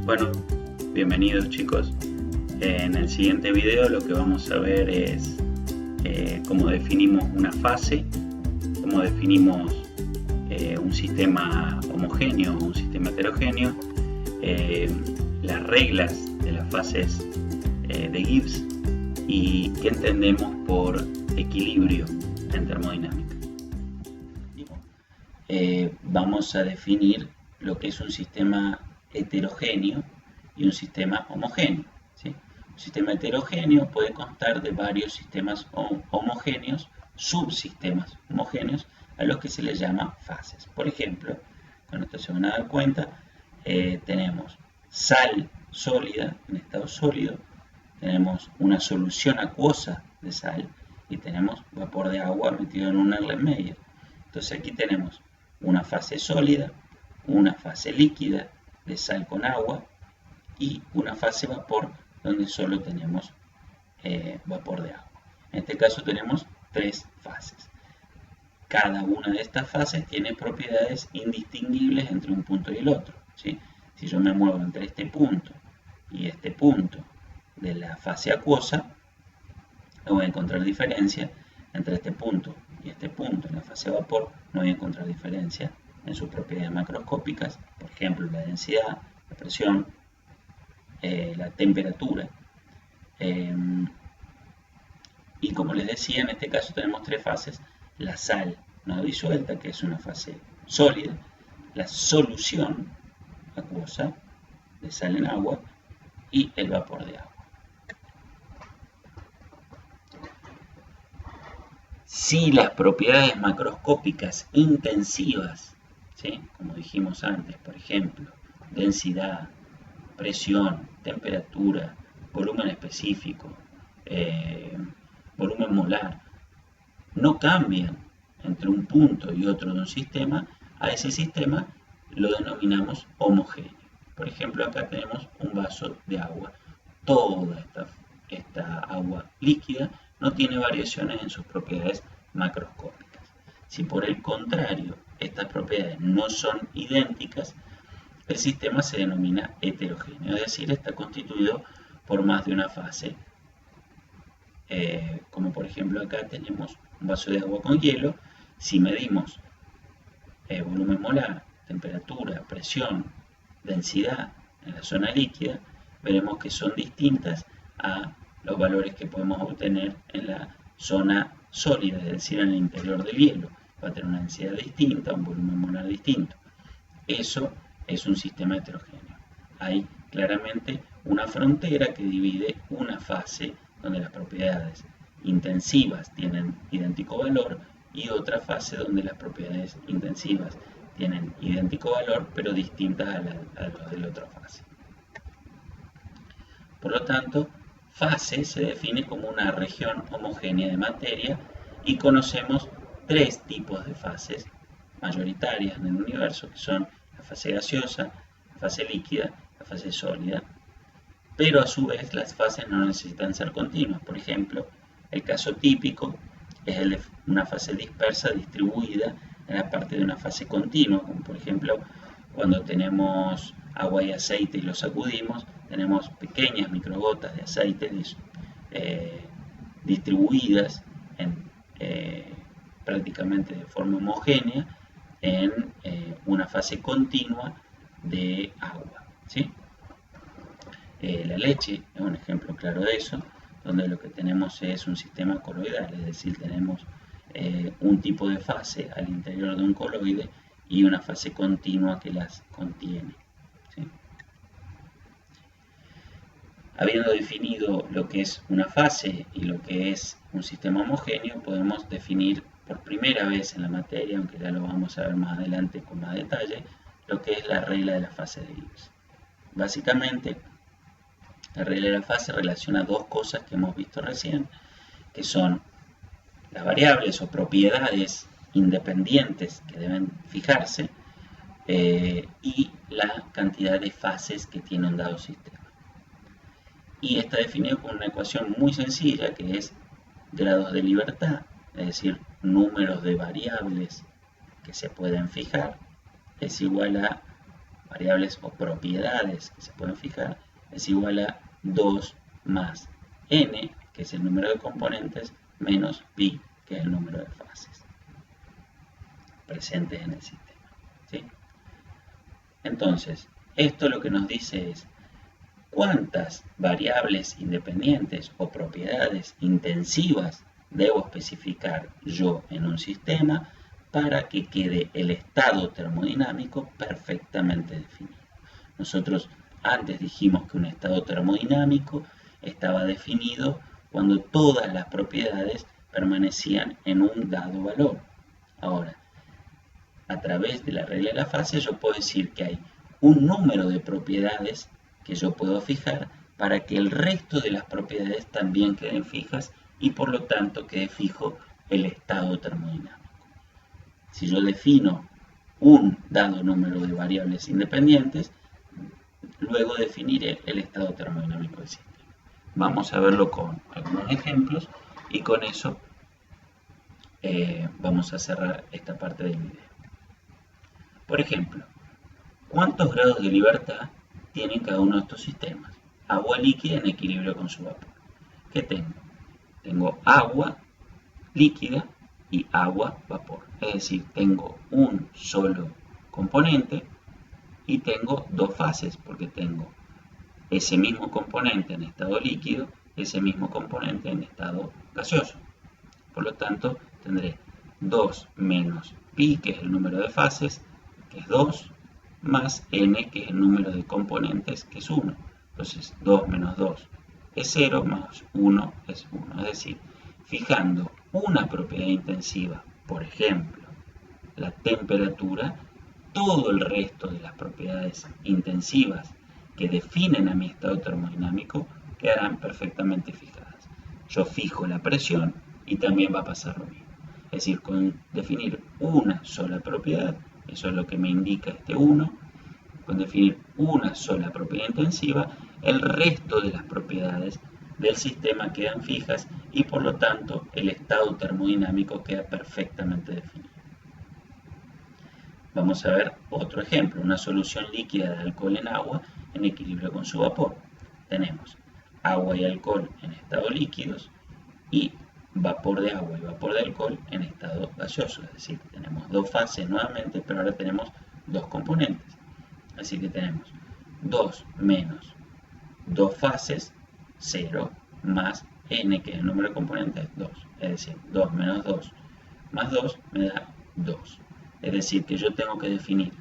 Bueno, bienvenidos chicos. En el siguiente video lo que vamos a ver es cómo definimos una fase, cómo definimos un sistema homogéneo o un sistema heterogéneo, las reglas de las fases de Gibbs y qué entendemos por equilibrio en termodinámica. Vamos a definir lo que es un sistema heterogéneo y un sistema homogéneo, ¿sí? Un sistema heterogéneo puede constar de varios sistemas homogéneos, subsistemas homogéneos, a los que se les llama fases. Por ejemplo, con esto se van a dar cuenta, tenemos sal sólida en estado sólido, tenemos una solución acuosa de sal y tenemos vapor de agua metido en un Erlenmeyer. Entonces aquí tenemos una fase sólida, una fase líquida de sal con agua y una fase vapor donde solo tenemos vapor de agua. En este caso tenemos tres fases. Cada una de estas fases tiene propiedades indistinguibles entre un punto y el otro, ¿sí? Si yo me muevo entre este punto y este punto de la fase acuosa, no voy a encontrar diferencia. Entre este punto y este punto en la fase vapor no voy a encontrar diferencia en sus propiedades macroscópicas, por ejemplo la densidad, la presión, la temperatura. Y como les decía, en este caso tenemos tres fases: la sal no disuelta, que es una fase sólida, la solución acuosa de sal en agua y el vapor de agua. Si las propiedades macroscópicas intensivas, ¿sí?, como dijimos antes, por ejemplo, densidad, presión, temperatura, volumen específico, volumen molar, no cambian entre un punto y otro de un sistema, a ese sistema lo denominamos homogéneo. Por ejemplo, acá tenemos un vaso de agua. Toda esta agua líquida no tiene variaciones en sus propiedades macroscópicas. Si por el contrario estas propiedades no son idénticas, el sistema se denomina heterogéneo, es decir, está constituido por más de una fase. Como por ejemplo acá tenemos un vaso de agua con hielo. Si medimos volumen molar, temperatura, presión, densidad en la zona líquida, veremos que son distintas a los valores que podemos obtener en la zona sólida, es decir, en el interior del hielo. Va a tener una densidad distinta, un volumen molar distinto. Eso es un sistema heterogéneo. Hay claramente una frontera que divide una fase donde las propiedades intensivas tienen idéntico valor y otra fase donde las propiedades intensivas tienen idéntico valor pero distintas a las de la otra fase. Por lo tanto, fase se define como una región homogénea de materia y conocemos tres tipos de fases mayoritarias en el universo, que son la fase gaseosa, la fase líquida, la fase sólida. Pero a su vez las fases no necesitan ser continuas. Por ejemplo, el caso típico es el de una fase dispersa distribuida en la parte de una fase continua, como por ejemplo cuando tenemos agua y aceite y lo sacudimos, tenemos pequeñas microgotas de aceite distribuidas prácticamente de forma homogénea en una fase continua de agua, ¿sí? La leche es un ejemplo claro de eso, donde lo que tenemos es un sistema coloidal, es decir, tenemos un tipo de fase al interior de un coloide y una fase continua que las contiene, ¿sí? Habiendo definido lo que es una fase y lo que es un sistema homogéneo, podemos definir por primera vez en la materia, aunque ya lo vamos a ver más adelante con más detalle, lo que es la regla de la fase de Gibbs. Básicamente, la regla de la fase relaciona dos cosas que hemos visto recién, que son las variables o propiedades independientes que deben fijarse y la cantidad de fases que tiene un dado sistema. Y está definido con una ecuación muy sencilla que es grados de libertad, es decir, números de variables que se pueden fijar, es igual a variables o propiedades que se pueden fijar, es igual a 2 más n, que es el número de componentes, menos pi, que es el número de fases presentes en el sistema, ¿sí? Entonces, esto lo que nos dice es cuántas variables independientes o propiedades intensivas debo especificar yo en un sistema para que quede el estado termodinámico perfectamente definido. Nosotros antes dijimos que un estado termodinámico estaba definido cuando todas las propiedades permanecían en un dado valor. Ahora, a través de la regla de la fase yo puedo decir que hay un número de propiedades que yo puedo fijar para que el resto de las propiedades también queden fijas y por lo tanto quede fijo el estado termodinámico. Si yo defino un dado número de variables independientes, luego definiré el estado termodinámico del sistema. Vamos a verlo con algunos ejemplos y con eso vamos a cerrar esta parte del video. Por ejemplo, ¿cuántos grados de libertad tienen cada uno de estos sistemas? Agua líquida en equilibrio con su vapor. ¿Qué tengo? Tengo agua líquida y agua vapor. Es decir, tengo un solo componente y tengo dos fases, porque tengo ese mismo componente en estado líquido, ese mismo componente en estado gaseoso. Por lo tanto, tendré 2 menos pi, que es el número de fases, que es 2, más n, que es el número de componentes, que es 1. Entonces, 2 menos 2 es 0, más 1 es 1. Es decir, fijando una propiedad intensiva, por ejemplo, la temperatura, todo el resto de las propiedades intensivas que definen a mi estado termodinámico quedarán perfectamente fijadas. Yo fijo la presión y también va a pasar lo mismo. Es decir, con definir una sola propiedad, eso es lo que me indica este 1, con definir una sola propiedad intensiva, el resto de las propiedades del sistema quedan fijas y por lo tanto el estado termodinámico queda perfectamente definido. Vamos a ver otro ejemplo, una solución líquida de alcohol en agua en equilibrio con su vapor. Tenemos agua y alcohol en estado líquidos y vapor de agua y vapor de alcohol en estado gaseoso. Es decir, tenemos dos fases nuevamente, pero ahora tenemos dos componentes. Así que tenemos 2 menos 2 fases, 0, más n, que es el número de componentes, 2. Es decir, 2 menos 2 más 2 me da 2. Es decir, que yo tengo que definir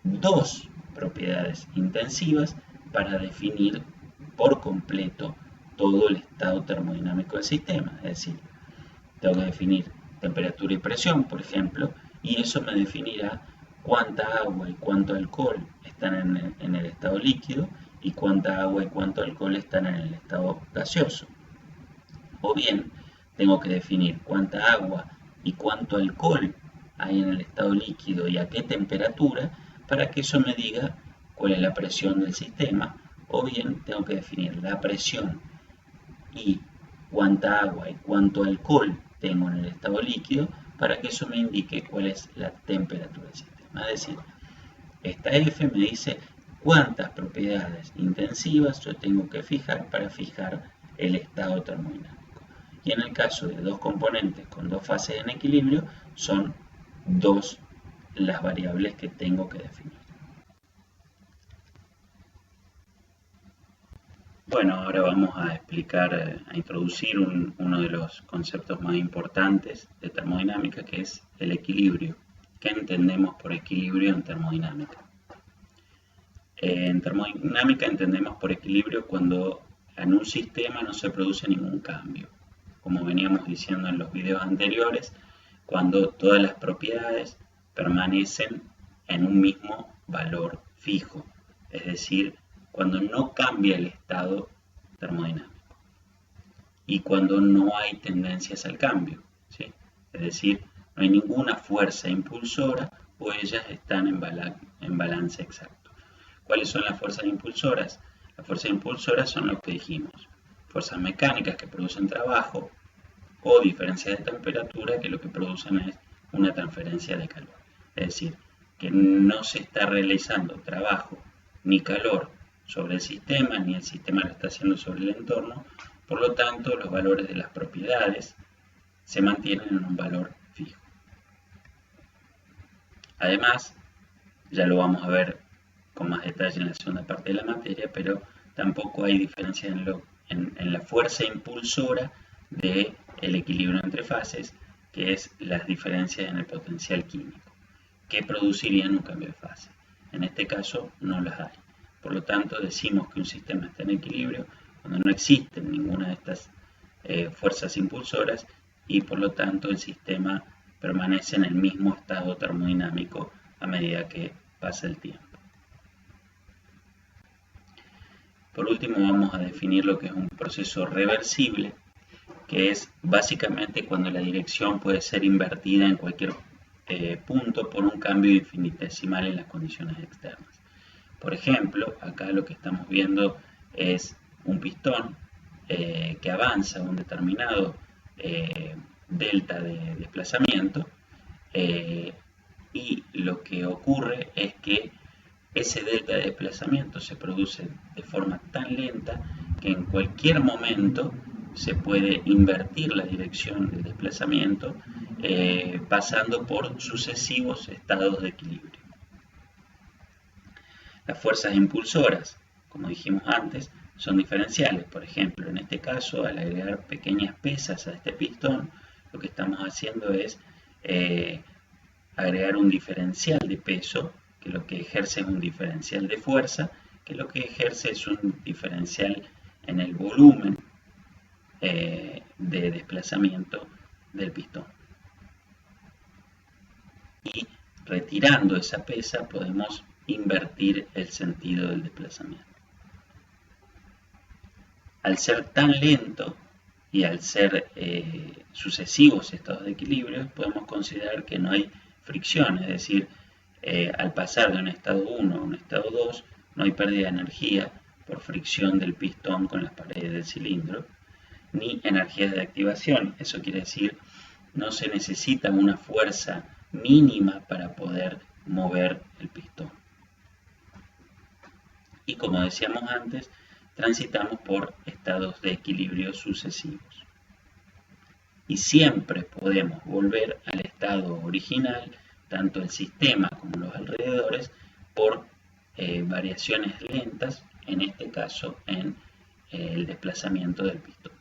dos propiedades intensivas para definir por completo todo el estado termodinámico del sistema. Es decir, tengo que definir temperatura y presión, por ejemplo, y eso me definirá cuánta agua y cuánto alcohol están en el estado líquido y cuánta agua y cuánto alcohol están en el estado gaseoso. O bien, tengo que definir cuánta agua y cuánto alcohol hay en el estado líquido y a qué temperatura para que eso me diga cuál es la presión del sistema. O bien, tengo que definir la presión y cuánta agua y cuánto alcohol tengo en el estado líquido para que eso me indique cuál es la temperatura del sistema. Es decir, esta F me dice cuántas propiedades intensivas yo tengo que fijar para fijar el estado termodinámico. Y en el caso de dos componentes con dos fases en equilibrio, son dos las variables que tengo que definir. Bueno, ahora vamos a explicar, a introducir uno de los conceptos más importantes de termodinámica, que es el equilibrio. ¿Qué entendemos por equilibrio en termodinámica? En termodinámica entendemos por equilibrio cuando en un sistema no se produce ningún cambio. Como veníamos diciendo en los videos anteriores, cuando todas las propiedades permanecen en un mismo valor fijo, es decir, cuando no cambia el estado termodinámico y cuando no hay tendencias al cambio, ¿sí? Es decir, no hay ninguna fuerza impulsora o ellas están en balance exacto. ¿Cuáles son las fuerzas impulsoras? Las fuerzas impulsoras son lo que dijimos, fuerzas mecánicas que producen trabajo o diferencias de temperatura que lo que producen es una transferencia de calor. Es decir, que no se está realizando trabajo ni calor sobre el sistema, ni el sistema lo está haciendo sobre el entorno. Por lo tanto, los valores de las propiedades se mantienen en un valor fijo. Además, ya lo vamos a ver con más detalle en la segunda parte de la materia, pero tampoco hay diferencia en la fuerza impulsora del equilibrio entre fases, que es las diferencias en el potencial químico, que producirían un cambio de fase. En este caso no las hay. Por lo tanto, decimos que un sistema está en equilibrio cuando no existen ninguna de estas fuerzas impulsoras y por lo tanto el sistema permanece en el mismo estado termodinámico a medida que pasa el tiempo. Por último, vamos a definir lo que es un proceso reversible, que es básicamente cuando la dirección puede ser invertida en cualquier punto por un cambio infinitesimal en las condiciones externas. Por ejemplo, acá lo que estamos viendo es un pistón que avanza a un determinado delta de desplazamiento y lo que ocurre es que ese delta de desplazamiento se produce de forma tan lenta que en cualquier momento se puede invertir la dirección del desplazamiento pasando por sucesivos estados de equilibrio. Las fuerzas impulsoras, como dijimos antes, son diferenciales. Por ejemplo, en este caso, al agregar pequeñas pesas a este pistón, lo que estamos haciendo es agregar un diferencial de peso, que lo que ejerce es un diferencial de fuerza, que lo que ejerce es un diferencial en el volumen de desplazamiento del pistón. Y retirando esa pesa podemos invertir el sentido del desplazamiento. Al ser tan lento y al ser sucesivos estados de equilibrio, podemos considerar que no hay fricción, es decir, al pasar de un estado 1 a un estado 2, no hay pérdida de energía por fricción del pistón con las paredes del cilindro, ni energías de activación. Eso quiere decir, no se necesita una fuerza mínima para poder mover el pistón. Y como decíamos antes, transitamos por estados de equilibrio sucesivos. Y siempre podemos volver al estado original, tanto el sistema como los alrededores, por variaciones lentas, en este caso en el desplazamiento del pistón.